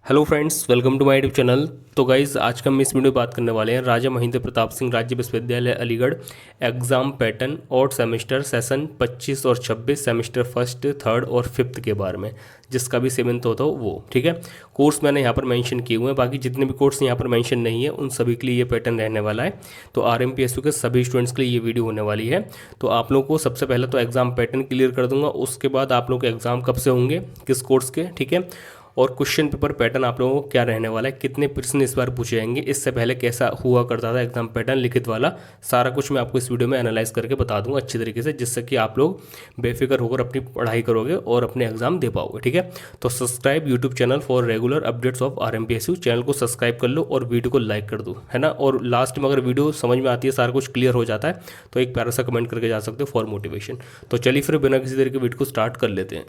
Hello friends, welcome to my YouTube channel. तो guys, आज का हम इस वीडियो में बात करने वाले हैं राजा महेंद्र प्रताप सिंह राज्य विश्वविद्यालय अलीगढ़ एग्ज़ाम पैटर्न और सेमेस्टर सेशन 25 और 26 सेमेस्टर फर्स्ट थर्ड और फिफ्थ के बारे में, जिसका भी 7th होता हो वो। ठीक है, कोर्स मैंने यहाँ पर मेंशन किए हुए हैं, बाकी जितने भी कोर्स यहाँ पर मेंशन नहीं है उन सभी के लिए ये पैटर्न रहने वाला है। तो RMPSU के सभी स्टूडेंट्स के लिए ये वीडियो होने वाली है। तो आप लोगों को सबसे पहले तो एग्ज़ाम पैटर्न क्लियर कर दूंगा, उसके बाद आप लोग के एग्ज़ाम कब से होंगे, किस कोर्स के, ठीक है, और क्वेश्चन पेपर पैटर्न आप लोगों को क्या रहने वाला है, कितने प्रश्न इस बार पूछे जाएंगे, इससे पहले कैसा हुआ करता था एग्जाम पैटर्न लिखित वाला, सारा कुछ मैं आपको इस वीडियो में एनालाइज करके बता दूंगा अच्छी तरीके से, जिससे कि आप लोग बेफिक्र होकर अपनी पढ़ाई करोगे और अपने एग्जाम दे पाओगे। ठीक है, तो subscribe YouTube channel for regular updates of RMPSU, channel को सब्सक्राइब कर लो और वीडियो को लाइक कर दो, है ना। और लास्ट में अगर वीडियो समझ में आती है, सारा कुछ क्लियर हो जाता है, तो एक प्यारा सा कमेंट करके जा सकते हो फॉर मोटिवेशन। तो चलिए फिर बिना किसी तरह के वीडियो को स्टार्ट कर लेते हैं।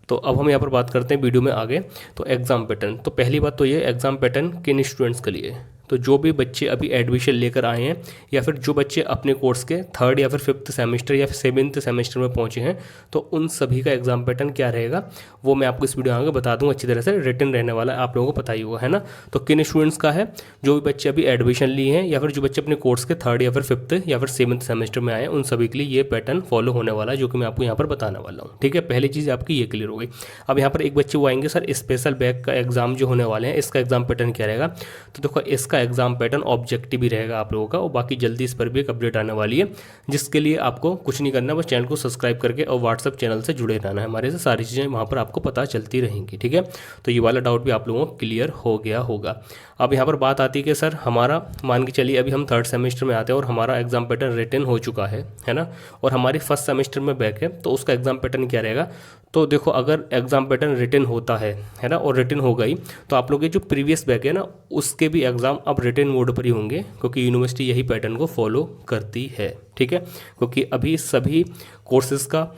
तो अब हम यहाँ पर बात करते हैं वीडियो में आगे। तो एग्ज़ाम पैटर्न, तो पहली बात तो ये एग्ज़ाम पैटर्न किन स्टूडेंट्स के लिए, तो जो भी बच्चे अभी एडमिशन लेकर आए हैं या फिर जो बच्चे अपने कोर्स के थर्ड या फिर फिफ्थ सेमेस्टर या फिर 7th सेमेस्टर में पहुंचे हैं, तो उन सभी का एग्जाम पैटर्न क्या रहेगा वो मैं आपको इस वीडियो आगे बता दूंगा अच्छी तरह से। रिटर्न रहने वाला है, आप लोगों को पता ही होगा, है ना। तो किन स्टूडेंट्स का है, जो भी बच्चे अभी एडमिशन लिए हैं या फिर जो बच्चे अपने कोर्स के थर्ड या फिर फिफ्थ या फिर 7th सेमेस्टर में आए हैं, उन सभी के लिए ये पैटर्न फॉलो होने वाला है, जो कि मैं आपको यहाँ पर बताने वाला हूँ। ठीक है, पहली चीज़ आपकी ये क्लियर हो गई। अब यहाँ पर एक बच्चे वो आएंगे, सर स्पेशल बैग का एग्जाम जो होने वाले हैं इसका एग्जाम पैटर्न क्या रहेगा। तो देखो, इसका एग्जाम पैटर्न ऑब्जेक्टिव ही रहेगा आप लोगों का, और बाकी जल्दी इस पर भी एक अपडेट आने वाली है, जिसके लिए आपको कुछ नहीं करना, बस चैनल को सब्सक्राइब करके और व्हाट्सअप चैनल से जुड़े रहना है हमारे से, सारी चीज़ें वहाँ पर आपको पता चलती रहेंगी। ठीक है, तो ये वाला डाउट भी आप लोगों को क्लियर हो गया होगा। अब यहाँ पर बात आती है कि सर हमारा, मान के चलिए अभी हम थर्ड सेमेस्टर में आते हैं और हमारा एग्जाम पैटर्न रिटन हो चुका है ना, और हमारी फर्स्ट सेमेस्टर में बैक है, तो उसका एग्जाम पैटर्न क्या रहेगा। तो देखो, अगर एग्जाम पैटर्न रिटन होता है ना, और रिटन हो गई, तो आप लोग के जो प्रीवियस बैक है ना उसके भी एग्जाम अब रिटन मोड पर ही होंगे, क्योंकि यूनिवर्सिटी यही पैटर्न को फॉलो करती है। ठीक है, क्योंकि अभी सभी कोर्सेज का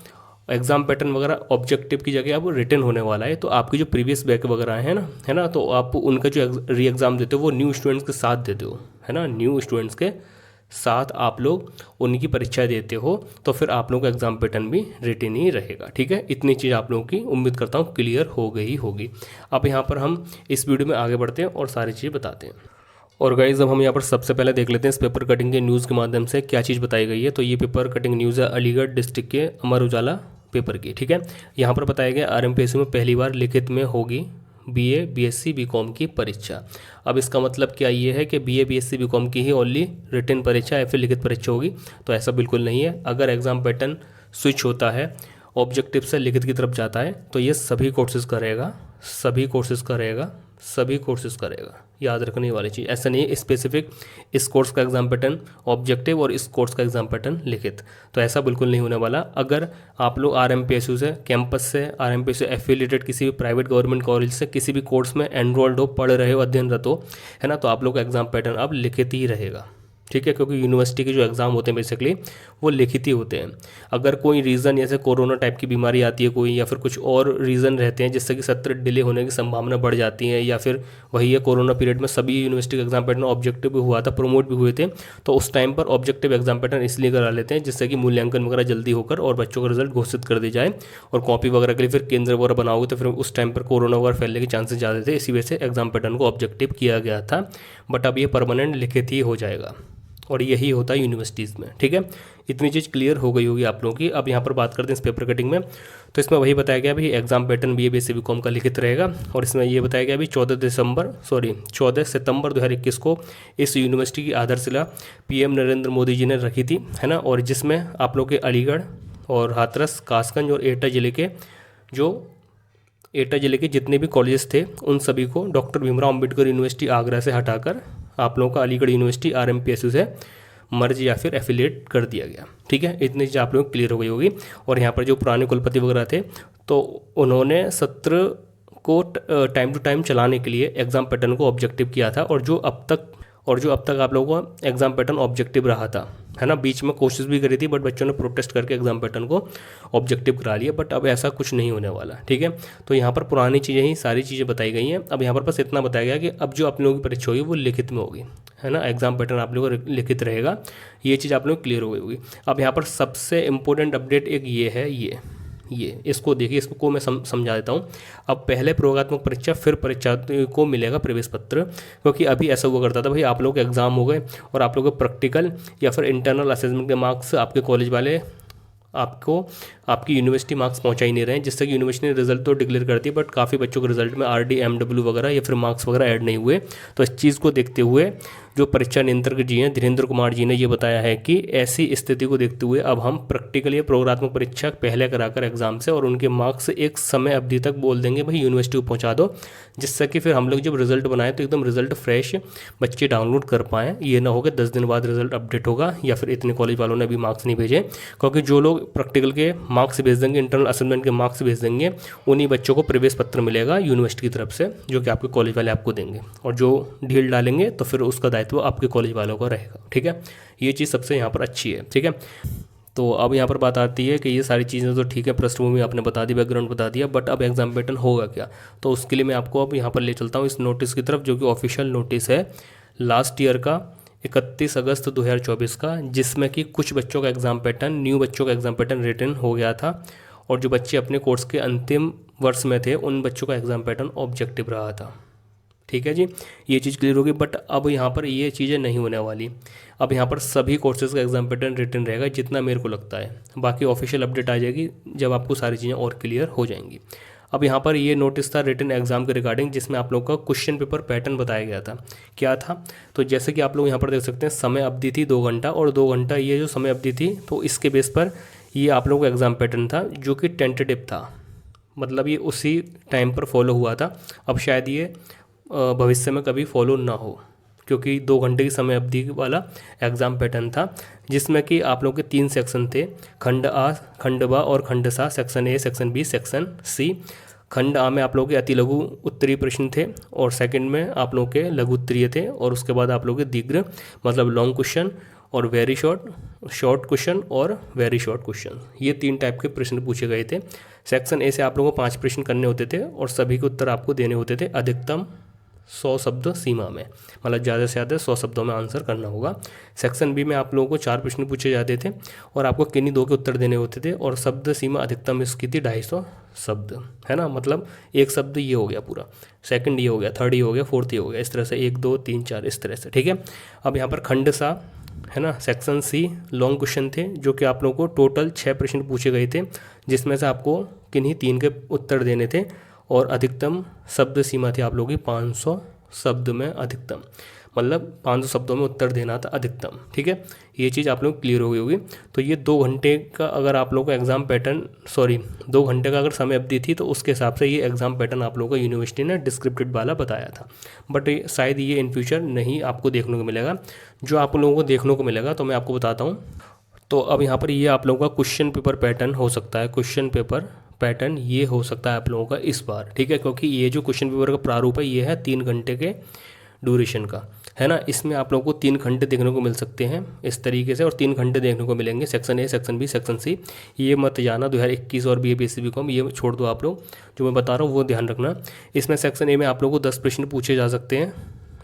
एग्जाम पैटर्न वगैरह ऑब्जेक्टिव की जगह अब रिटन होने वाला है। तो आपकी जो प्रीवियस बैक वगैरह है ना, तो आप उनका जो री एग्ज़ाम देते हो वो न्यू स्टूडेंट्स के साथ देते हो, है ना, न्यू स्टूडेंट्स के साथ आप लोग उनकी परीक्षा देते हो, तो फिर आप लोगों का एग्जाम पैटर्न भी रिटन ही रहेगा। ठीक है, इतनी चीज़ आप लोगों की उम्मीद करता हूँ क्लियर हो गई होगी। अब यहाँ पर हम इस वीडियो में आगे बढ़ते हैं और सारी चीज़ें बताते हैं। और गाइज, अब हम यहाँ पर सबसे पहले देख लेते हैं इस पेपर कटिंग के न्यूज़ के माध्यम से क्या चीज़ बताई गई है। तो ये पेपर कटिंग न्यूज़ है अलीगढ़ डिस्ट्रिक्ट के अमर उजाला पेपर की। ठीक है, यहाँ पर बताया गया RMPSU में पहली बार लिखित में होगी BA BSc BCom की परीक्षा। अब इसका मतलब क्या ये है कि BA BSc BCom की ही ओनली रिटन परीक्षा या फिर लिखित परीक्षा होगी, तो ऐसा बिल्कुल नहीं है। अगर एग्ज़ाम पैटर्न स्विच होता है, ऑब्जेक्टिव से लिखित की तरफ जाता है, तो ये सभी कोर्सेज करेगा, सभी कोर्सेज करेगा, सभी कोर्सेज करेगा। याद रखने वाली चीज़, ऐसा नहीं है स्पेसिफिक इस कोर्स का एग्जाम पैटर्न ऑब्जेक्टिव और इस कोर्स का एग्जाम पैटर्न लिखित, तो ऐसा बिल्कुल नहीं होने वाला। अगर आप लोग RMPSU से, कैंपस से, RMPSU एफिलिएटेड किसी भी प्राइवेट गवर्नमेंट कॉलेज से किसी भी कोर्स में एनरोल्ड हो, पढ़ रहे हो, अध्ययनरत हो, है ना, तो आप लोग का एग्जाम पैटर्न अब लिखित ही रहेगा। ठीक है, क्योंकि यूनिवर्सिटी के जो एग्ज़ाम होते हैं बेसिकली वो लिखित ही होते हैं। अगर कोई रीज़न जैसे कोरोना टाइप की बीमारी आती है कोई, या फिर कुछ और रीज़न रहते हैं जिससे कि सत्र डिले होने की संभावना बढ़ जाती है, या फिर वही है कोरोना पीरियड में सभी यूनिवर्सिटी का एग्जाम पैटर्न ऑब्जेक्टिव भी हुआ था, प्रमोट भी हुए थे, तो उस टाइम पर ऑब्जेक्टिव एग्जाम पैटर्न इसलिए करा लेते हैं जिससे कि मूल्यांकन वगैरह जल्दी होकर और बच्चों का रिजल्ट घोषित कर दी जाए, और कॉपी वगैरह के लिए फिर केंद्र वगैरह बनाओगे तो फिर उस टाइम पर कोरोना वगैरह फैलने के चांसेस ज़्यादा थे, इसी वजह से एग्जाम पैटर्न को ऑब्जेक्टिव किया गया था। बट अब ये परमानेंट लिखित ही हो जाएगा, और यही होता है यूनिवर्सिटीज़ में। ठीक है, इतनी चीज़ क्लियर हो गई होगी आप लोगों की। अब यहाँ पर बात करते हैं इस पेपर कटिंग में, तो इसमें वही बताया गया भाई exam pattern BA BSc BCom का लिखित रहेगा, और इसमें ये बताया गया अभी 14 सितंबर 2021 को इस यूनिवर्सिटी की आधारशिला PM नरेंद्र मोदी जी ने रखी थी, है ना, और जिसमें आप लोग के अलीगढ़ और हाथरस, कासगंज और एटा जिले के जितने भी कॉलेजेस थे उन सभी को डॉक्टर भीमराव अम्बेडकर यूनिवर्सिटी आगरा से हटाकर आप लोगों का अलीगढ़ यूनिवर्सिटी RMPSU से मर्ज या फिर एफिलिएट कर दिया गया। ठीक है, इतनी चीज़ आप लोग क्लियर हो गई होगी। और यहाँ पर जो पुराने कुलपति वगैरह थे, तो उन्होंने सत्र को टाइम टू टाइम चलाने के लिए एग्ज़ाम पैटर्न को ऑब्जेक्टिव किया था, और जो अब तक आप लोगों का एग्ज़ाम पैटर्न ऑब्जेक्टिव रहा था, है ना, बीच में कोशिश भी करी थी बट बच्चों ने प्रोटेस्ट करके एग्जाम पैटर्न को ऑब्जेक्टिव करा लिया, बट अब ऐसा कुछ नहीं होने वाला। ठीक है, तो यहाँ पर पुरानी चीज़ें ही सारी चीज़ें बताई गई हैं। अब यहाँ पर बस इतना बताया गया कि अब जो आप लोगों की परीक्षा होगी वो लिखित में होगी, है ना, एग्जाम पैटर्न आप लोगों को लिखित रहेगा, ये चीज़ आप लोग क्लियर हो गई होगी। अब यहाँ पर सबसे इंपॉर्टेंट अपडेट एक ये है, ये इसको देखिए, इसको मैं समझा देता हूँ। अब पहले प्रयोगात्मक परीक्षा फिर परीक्षा को मिलेगा प्रवेश पत्र, क्योंकि अभी ऐसा हुआ करता था भाई, आप लोग के एग्ज़ाम हो गए और आप लोग के प्रैक्टिकल या फिर इंटरनल असेसमेंट के मार्क्स आपके कॉलेज वाले आपको आपकी यूनिवर्सिटी मार्क्स पहुंचा ही नहीं रहे हैं, जिससे कि यूनिवर्सिटी ने रिजल्ट तो डिक्लेयर कर दिया, बट काफ़ी बच्चों के रिजल्ट में RD MW वगैरह या फिर मार्क्स वगैरह ऐड नहीं हुए। तो इस चीज़ को देखते हुए जो परीक्षा नियंत्रक जी हैं धीरेन्द्र कुमार जी ने ये बताया है कि ऐसी स्थिति को देखते हुए अब हम प्रैक्टिकल या प्रयोगात्मक परीक्षा पहले कराकर एग्जाम से और उनके मार्क्स एक समय अवधि तक बोल देंगे भाई यूनिवर्सिटी को पहुँचा दो, जिससे कि फिर हम लोग जब रिजल्ट बनाए तो एकदम रिजल्ट फ्रेश बच्चे डाउनलोड कर पाएँ। ये ना हो कि 10 दिन बाद रिजल्ट अपडेट होगा या फिर इतने कॉलेज वालों ने अभी मार्क्स नहीं भेजे, क्योंकि जो लोग प्रैक्टिकल के मार्क्स भेज देंगे, इंटरनल असेसमेंट के मार्क्स भेज देंगे, उन्हीं बच्चों को प्रवेश पत्र मिलेगा यूनिवर्सिटी की तरफ से, जो कि आपके कॉलेज वाले आपको देंगे, और जो ढील डालेंगे तो फिर उसका दायित्व आपके कॉलेज वालों का रहेगा। ठीक है, ये चीज़ सबसे यहाँ पर अच्छी है। ठीक है, तो अब यहाँ पर बात आती है कि ये सारी चीज़ें तो ठीक है, पृष्ठभूमि आपने बता दी, बैकग्राउंड बता दिया, बट अब एग्जाम पैटर्न होगा क्या, तो उसके लिए मैं आपको अब यहाँ पर ले चलता हूँ इस नोटिस की तरफ, जो कि ऑफिशियल नोटिस है लास्ट ईयर का 31 अगस्त 2024 का, जिसमें कि कुछ बच्चों का एग्ज़ाम पैटर्न, न्यू बच्चों का एग्ज़ाम पैटर्न रिटर्न हो गया था, और जो बच्चे अपने कोर्स के अंतिम वर्ष में थे उन बच्चों का एग्ज़ाम पैटर्न ऑब्जेक्टिव रहा था। ठीक है जी, ये चीज़ क्लियर होगी। बट अब यहाँ पर ये चीज़ें नहीं होने वाली, अब यहाँ पर सभी कोर्सेज़ का एग्ज़ाम पैटर्न रिटर्न रहेगा, जितना मेरे को लगता है। बाकी ऑफिशियल अपडेट आ जाएगी जब आपको सारी चीज़ें और क्लियर हो जाएंगी। अब यहाँ पर ये नोटिस था रिटन एग्जाम के रिगार्डिंग, जिसमें आप लोग का क्वेश्चन पेपर पैटर्न बताया गया था। क्या था, तो जैसे कि आप लोग यहाँ पर देख सकते हैं, समय अवधि थी 2 घंटा, और 2 घंटा ये जो समय अवधि थी, तो इसके बेस पर ये आप लोगों का एग्ज़ाम पैटर्न था, जो कि टेंटेटिव था, मतलब ये उसी टाइम पर फॉलो हुआ था। अब शायद ये भविष्य में कभी फॉलो ना हो, क्योंकि 2 घंटे की समय अवधि वाला एग्ज़ाम पैटर्न था, जिसमें कि आप लोग के 3 सेक्शन थे, खंड आ, खंड ब और खंड सा, section A, section B, section C. खंड आ में आप लोग के अति लघु उत्तरीय प्रश्न थे, और सेकंड में आप लोग के लघु उत्तरीय थे, और उसके बाद आप लोग के दीर्घ मतलब लॉन्ग क्वेश्चन, और वेरी शॉर्ट क्वेश्चन और वेरी शॉर्ट क्वेश्चन, ये 3 टाइप के प्रश्न पूछे गए थे। सेक्शन ए से आप लोगों को 5 प्रश्न करने होते थे, और सभी के उत्तर आपको देने होते थे अधिकतम 100 शब्द सीमा में, मतलब ज़्यादा से ज़्यादा 100 शब्दों में आंसर करना होगा। सेक्शन बी में आप लोगों को 4 प्रश्न पूछे जाते थे, और आपको किन्हीं 2 के उत्तर देने होते थे, और शब्द सीमा अधिकतम इसकी थी 250 शब्द, है ना, मतलब एक शब्द ये हो गया पूरा, सेकंड ये हो गया, थर्ड ये हो गया, फोर्थ ये हो गया, इस तरह से 1 2 3 4 इस तरह से। ठीक है, अब यहाँ पर खंड सा है ना, सेक्शन सी लॉन्ग क्वेश्चन थे, जो कि आप लोगों को टोटल 6 प्रश्न पूछे गए थे, जिसमें से आपको किन्हीं 3 के उत्तर देने थे, और अधिकतम शब्द सीमा थी आप लोगों की 500 शब्द में अधिकतम, मतलब 500 शब्दों में उत्तर देना था अधिकतम। ठीक है, ये चीज़ आप लोग क्लियर हो गई होगी। तो ये 2 घंटे का अगर आप लोगों का एग्ज़ाम पैटर्न 2 घंटे का अगर समय अवधि थी, तो उसके हिसाब से ये एग्ज़ाम पैटर्न आप लोगों का यूनिवर्सिटी ने डिस्क्रिप्टिव वाला बताया था। बट शायद ये इन फ्यूचर नहीं आपको देखने को मिलेगा। जो आप लोगों को देखने को मिलेगा तो मैं आपको बताता हूँ। तो अब यहाँ पर ये आप लोगों का क्वेश्चन पेपर पैटर्न हो सकता है, क्वेश्चन पेपर पैटर्न ये हो सकता है आप लोगों का इस बार। ठीक है, क्योंकि ये जो क्वेश्चन पेपर का प्रारूप है ये है 3 घंटे के ड्यूरेशन का, है ना। इसमें आप लोगों को 3 घंटे देखने को मिल सकते हैं इस तरीके से, और 3 घंटे देखने को मिलेंगे section A, section B, section C. ये मत जाना 2021 और BA BSc BCom ये छोड़ दो, आप लोग जो मैं बता रहा हूँ वो ध्यान रखना। इसमें सेक्शन ए में आप लोगों को 10 प्रश्न पूछे जा सकते हैं,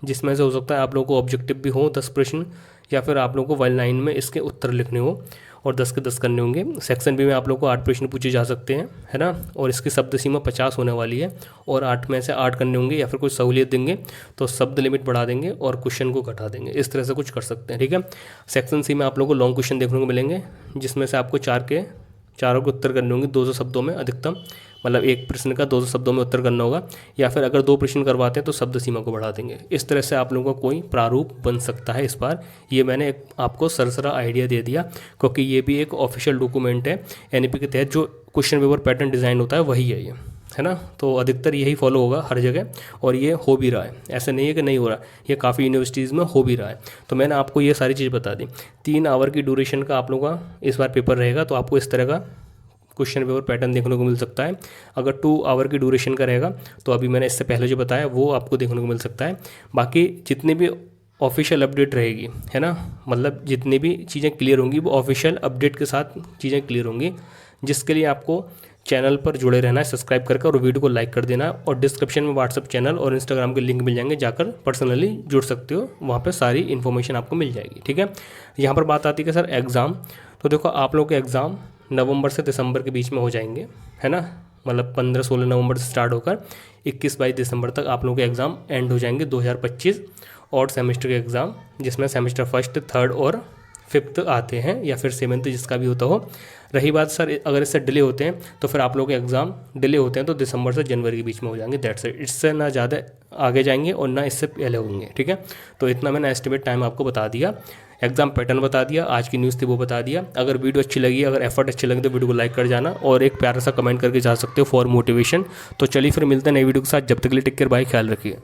जिसमें से हो सकता है आप लोगों को ऑब्जेक्टिव भी हो 10 प्रश्न, या फिर आप लोगों को 1 लाइन में इसके उत्तर लिखने हो, और 10 के 10 करने होंगे। सेक्शन बी में आप लोग को 8 प्रश्न पूछे जा सकते हैं, है ना, और इसकी शब्द सीमा 50 होने वाली है, और 8 में से 8 करने होंगे, या फिर कुछ सहूलियत देंगे तो शब्द लिमिट बढ़ा देंगे और क्वेश्चन को घटा देंगे, इस तरह से कुछ कर सकते हैं। ठीक है, सेक्शन सी में आप लोग को लॉन्ग क्वेश्चन देखने को मिलेंगे, जिसमें से आपको चारों के उत्तर करने होंगे 200 शब्दों में अधिकतम, मतलब एक प्रश्न का 200 शब्दों में उत्तर करना होगा, या फिर अगर 2 प्रश्न करवाते हैं तो शब्द सीमा को बढ़ा देंगे। इस तरह से आप लोगों का कोई प्रारूप बन सकता है इस बार। ये मैंने आपको सरसरा आइडिया दे दिया, क्योंकि ये भी एक ऑफिशियल डॉक्यूमेंट है NEP के तहत, जो क्वेश्चन पेपर पैटर्न डिज़ाइन होता है वही है ये, है ना। तो अधिकतर यही फॉलो होगा हर जगह, और ये हो भी रहा है, ऐसा नहीं है कि नहीं हो रहा, ये काफ़ी यूनिवर्सिटीज़ में हो भी रहा है। तो मैंने आपको ये सारी चीज़ बता दी। 3 आवर की ड्यूरेशन का आप लोगों का इस बार पेपर रहेगा, तो आपको इस तरह का क्वेश्चन पेपर पैटर्न देखने को मिल सकता है। अगर 2 आवर की ड्यूरेशन का रहेगा तो अभी मैंने इससे पहले जो बताया वो आपको देखने को मिल सकता है। बाकी जितनी भी ऑफिशियल अपडेट रहेगी, है ना, मतलब जितनी भी चीज़ें क्लियर होंगी वो ऑफिशियल अपडेट के साथ चीज़ें क्लियर होंगी, जिसके लिए आपको चैनल पर जुड़े रहना है, सब्सक्राइब करके, और वीडियो को लाइक कर देना। और डिस्क्रिप्शन में व्हाट्सअप चैनल और इंस्टाग्राम के लिंक मिल जाएंगे, जाकर पर्सनली जुड़ सकते हो, वहाँ पे सारी इन्फॉर्मेशन आपको मिल जाएगी। ठीक है, यहाँ पर बात आती है कि सर एग्ज़ाम, तो देखो आप लोग के एग्ज़ाम नवंबर से दिसंबर के बीच में हो जाएंगे, है ना। मतलब 15-16 नवंबर से स्टार्ट होकर 21-22 दिसंबर तक आप लोगों के एग्ज़ाम एंड हो जाएंगे 2025 और सेमेस्टर के एग्ज़ाम, जिसमें सेमेस्टर फर्स्ट, थर्ड और फिफ्थ आते हैं या फिर सेवन्थ, जिसका भी होता हो। रही बात सर अगर इससे डिले होते हैं तो फिर आप लोगों के एग्ज़ाम डिले होते हैं तो दिसंबर से जनवरी के बीच में हो जाएंगे, दैट्स इट। इससे ना ज़्यादा आगे जाएंगे और ना इससे पहले होंगे, ठीक है। तो इतना मैंने एस्टिमेट टाइम आपको बता दिया, एग्जाम पैटर्न बता दिया, आज की न्यूज़ थी वो बता दिया। अगर वीडियो अच्छी लगी, अगर एफर्ट अच्छे लगे तो वीडियो को लाइक कर जाना और एक प्यारा सा कमेंट करके जा सकते हो फॉर मोटिवेशन। तो चलिए फिर मिलते हैं नई वीडियो के साथ, जब तक के लिए टेक केयर, बाय, ख्याल रखिए।